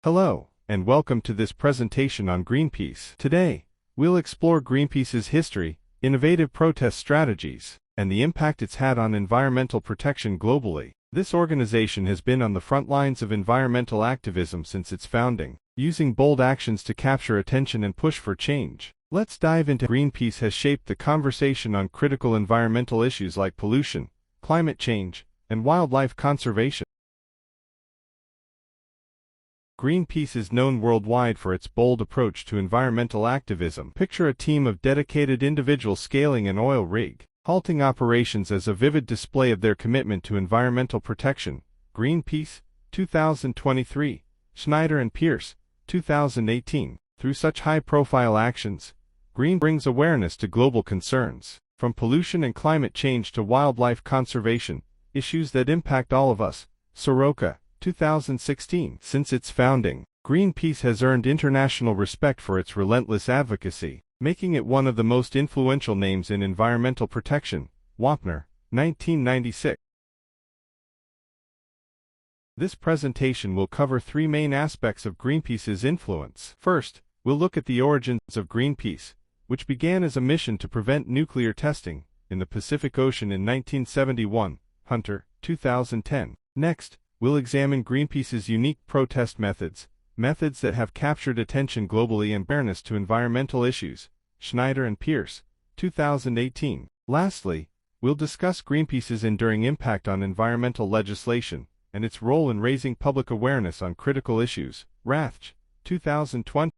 Hello, and welcome to this presentation on Greenpeace. Today, we'll explore Greenpeace's history, innovative protest strategies, and the impact it's had on environmental protection globally. This organization has been on the front lines of environmental activism since its founding, using bold actions to capture attention and push for change. Let's dive into how Greenpeace has shaped the conversation on critical environmental issues like pollution, climate change, and wildlife conservation. Greenpeace is known worldwide for its bold approach to environmental activism. Picture a team of dedicated individuals scaling an oil rig, halting operations as a vivid display of their commitment to environmental protection. Greenpeace, 2023, Schneider and Pierce, 2018. Through such high-profile actions, Green brings awareness to global concerns, from pollution and climate change to wildlife conservation, issues that impact all of us. Soroka, 2016. Since its founding, Greenpeace has earned international respect for its relentless advocacy, making it one of the most influential names in environmental protection. Wapner, 1996. This presentation will cover three main aspects of Greenpeace's influence. First, we'll look at the origins of Greenpeace, which began as a mission to prevent nuclear testing in the Pacific Ocean in 1971. Hunter, 2010. Next, we'll examine Greenpeace's unique protest methods that have captured attention globally and awareness to environmental issues. Schneider and Pierce, 2018. Lastly, we'll discuss Greenpeace's enduring impact on environmental legislation and its role in raising public awareness on critical issues. Rathj, 2020.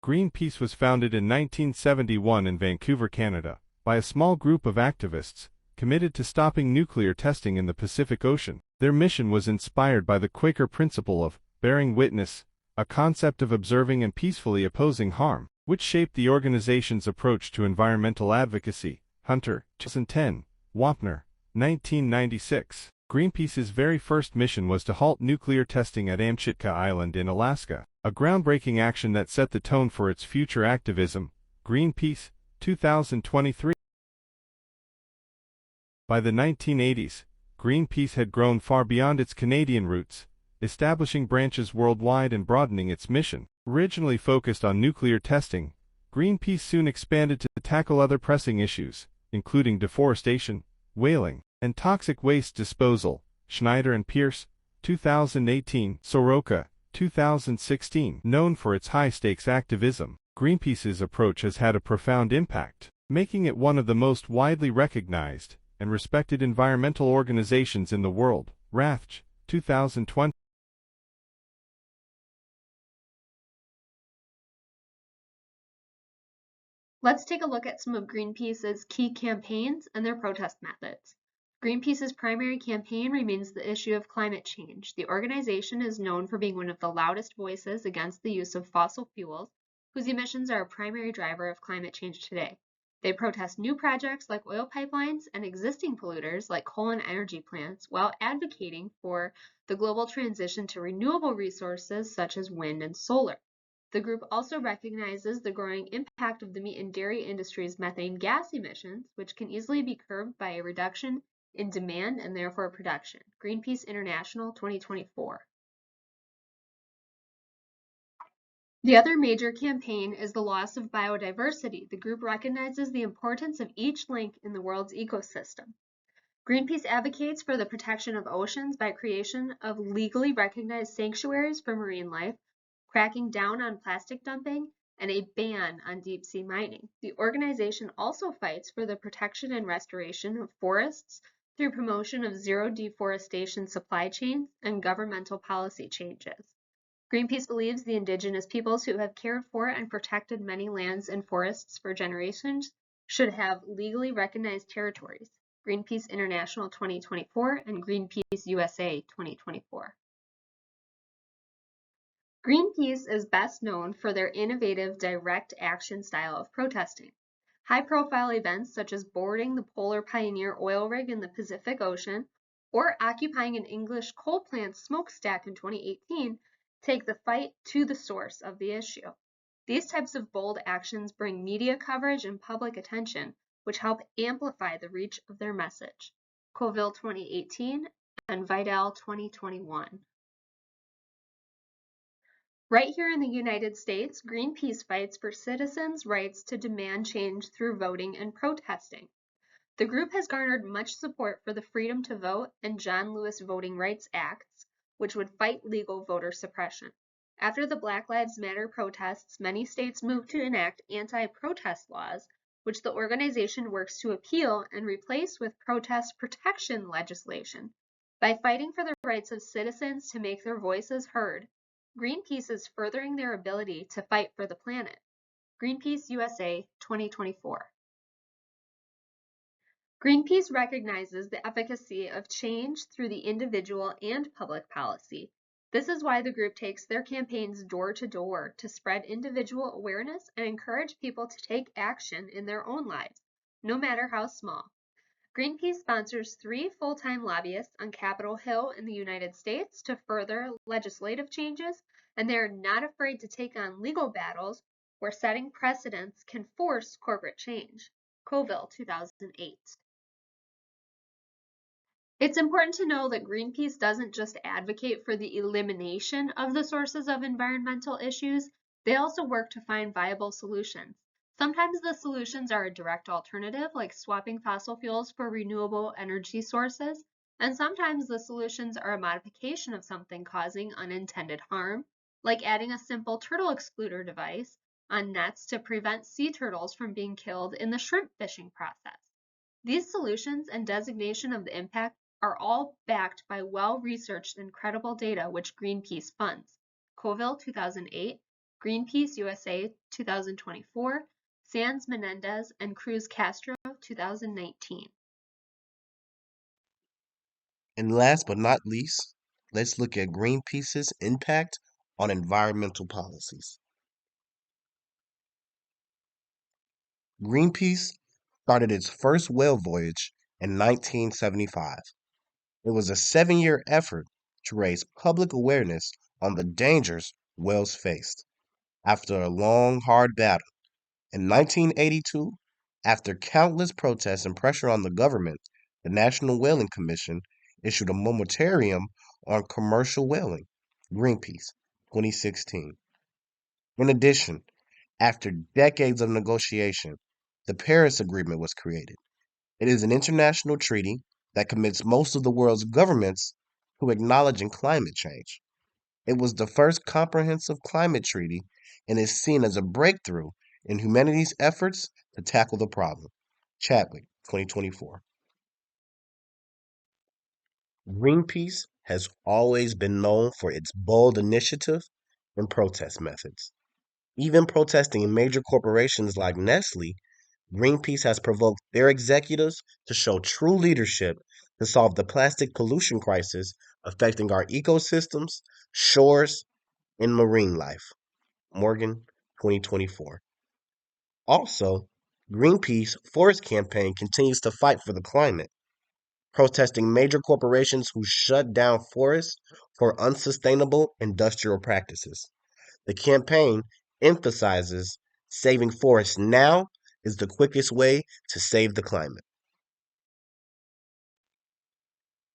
Greenpeace was founded in 1971 in Vancouver, Canada, by a small group of activists committed to stopping nuclear testing in the Pacific Ocean. Their mission was inspired by the Quaker principle of bearing witness, a concept of observing and peacefully opposing harm, which shaped the organization's approach to environmental advocacy. Hunter, 2010, Wapner, 1996. Greenpeace's very first mission was to halt nuclear testing at Amchitka Island in Alaska, a groundbreaking action that set the tone for its future activism. Greenpeace, 2023. By the 1980s, Greenpeace had grown far beyond its Canadian roots, establishing branches worldwide and broadening its mission. Originally focused on nuclear testing, Greenpeace soon expanded to tackle other pressing issues, including deforestation, whaling, and toxic waste disposal. Schneider and Pierce, 2018. Soroka, 2016. Known for its high-stakes activism, Greenpeace's approach has had a profound impact, making it one of the most widely recognized and respected environmental organizations in the world. Rathj, 2020. Let's take a look at some of Greenpeace's key campaigns and their protest methods. Greenpeace's primary campaign remains the issue of climate change. The organization is known for being one of the loudest voices against the use of fossil fuels, whose emissions are a primary driver of climate change today. They protest new projects like oil pipelines and existing polluters like coal and energy plants, while advocating for the global transition to renewable resources such as wind and solar. The group also recognizes the growing impact of the meat and dairy industry's methane gas emissions, which can easily be curbed by a reduction in demand and therefore production. Greenpeace International 2024. The other major campaign is the loss of biodiversity. The group recognizes the importance of each link in the world's ecosystem. Greenpeace advocates for the protection of oceans by creation of legally recognized sanctuaries for marine life, cracking down on plastic dumping, and a ban on deep-sea mining. The organization also fights for the protection and restoration of forests through promotion of zero deforestation supply chains and governmental policy changes. Greenpeace believes the indigenous peoples who have cared for and protected many lands and forests for generations should have legally recognized territories. Greenpeace International 2024 and Greenpeace USA 2024. Greenpeace is best known for their innovative direct action style of protesting. High-profile events such as boarding the Polar Pioneer oil rig in the Pacific Ocean or occupying an English coal plant smokestack in 2018 take the fight to the source of the issue. These types of bold actions bring media coverage and public attention, which help amplify the reach of their message. Colville 2018 and Vidal 2021. Right here in the United States, Greenpeace fights for citizens' rights to demand change through voting and protesting. The group has garnered much support for the Freedom to Vote and John Lewis Voting Rights Acts, which would fight legal voter suppression. After the Black Lives Matter protests, many states moved to enact anti-protest laws, which the organization works to appeal and replace with protest protection legislation. By fighting for the rights of citizens to make their voices heard, Greenpeace is furthering their ability to fight for the planet. Greenpeace USA 2024. Greenpeace recognizes the efficacy of change through the individual and public policy. This is why the group takes their campaigns door to door to spread individual awareness and encourage people to take action in their own lives, no matter how small. Greenpeace sponsors 3 full-time lobbyists on Capitol Hill in the United States to further legislative changes, and they are not afraid to take on legal battles where setting precedents can force corporate change. Coville, 2008. It's important to know that Greenpeace doesn't just advocate for the elimination of the sources of environmental issues, they also work to find viable solutions. Sometimes the solutions are a direct alternative, like swapping fossil fuels for renewable energy sources, and sometimes the solutions are a modification of something causing unintended harm, like adding a simple turtle excluder device on nets to prevent sea turtles from being killed in the shrimp fishing process. These solutions and designation of the impact are all backed by well-researched and credible data which Greenpeace funds. Coville, 2008, Greenpeace USA 2024, Sanz Menendez and Cruz Castro 2019. And last but not least, let's look at Greenpeace's impact on environmental policies. Greenpeace started its first whale voyage in 1975. It was a 7-year effort to raise public awareness on the dangers whales faced. After a long, hard battle, in 1982, after countless protests and pressure on the government, the National Whaling Commission issued a moratorium on commercial whaling. Greenpeace, 2016. In addition, after decades of negotiation, the Paris Agreement was created. It is an international treaty that commits most of the world's governments to acknowledging climate change. It was the first comprehensive climate treaty and is seen as a breakthrough in humanity's efforts to tackle the problem. Chadwick, 2024. Greenpeace has always been known for its bold initiative and protest methods. Even protesting major corporations like Nestle, Greenpeace has provoked their executives to show true leadership to solve the plastic pollution crisis affecting our ecosystems, shores, and marine life. Morgan, 2024. Also, Greenpeace Forest Campaign continues to fight for the climate, protesting major corporations who shut down forests for unsustainable industrial practices. The campaign emphasizes saving forests now is the quickest way to save the climate.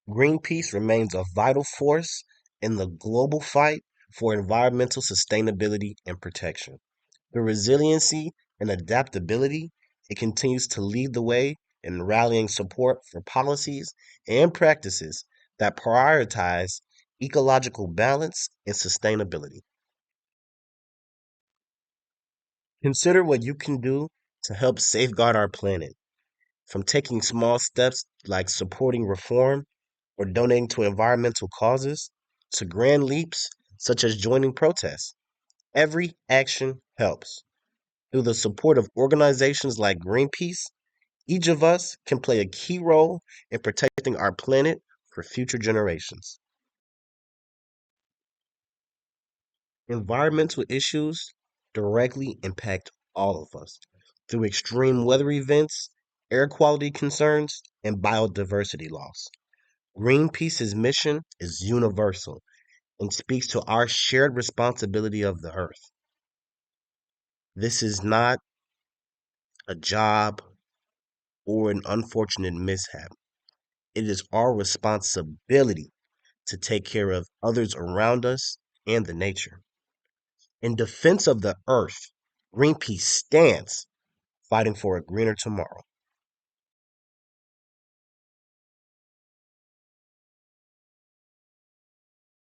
Greenpeace remains a vital force in the global fight for environmental sustainability and protection. Through resiliency and adaptability, it continues to lead the way in rallying support for policies and practices that prioritize ecological balance and sustainability. Consider what you can do to help safeguard our planet, from taking small steps like supporting reform or donating to environmental causes to grand leaps such as joining protests. Every action helps. Through the support of organizations like Greenpeace, each of us can play a key role in protecting our planet for future generations. Environmental issues directly impact all of us through extreme weather events, air quality concerns, and biodiversity loss. Greenpeace's mission is universal and speaks to our shared responsibility of the earth. This is not a job or an unfortunate mishap. It is our responsibility to take care of others around us and the nature. In defense of the earth, Greenpeace stands fighting for a greener tomorrow.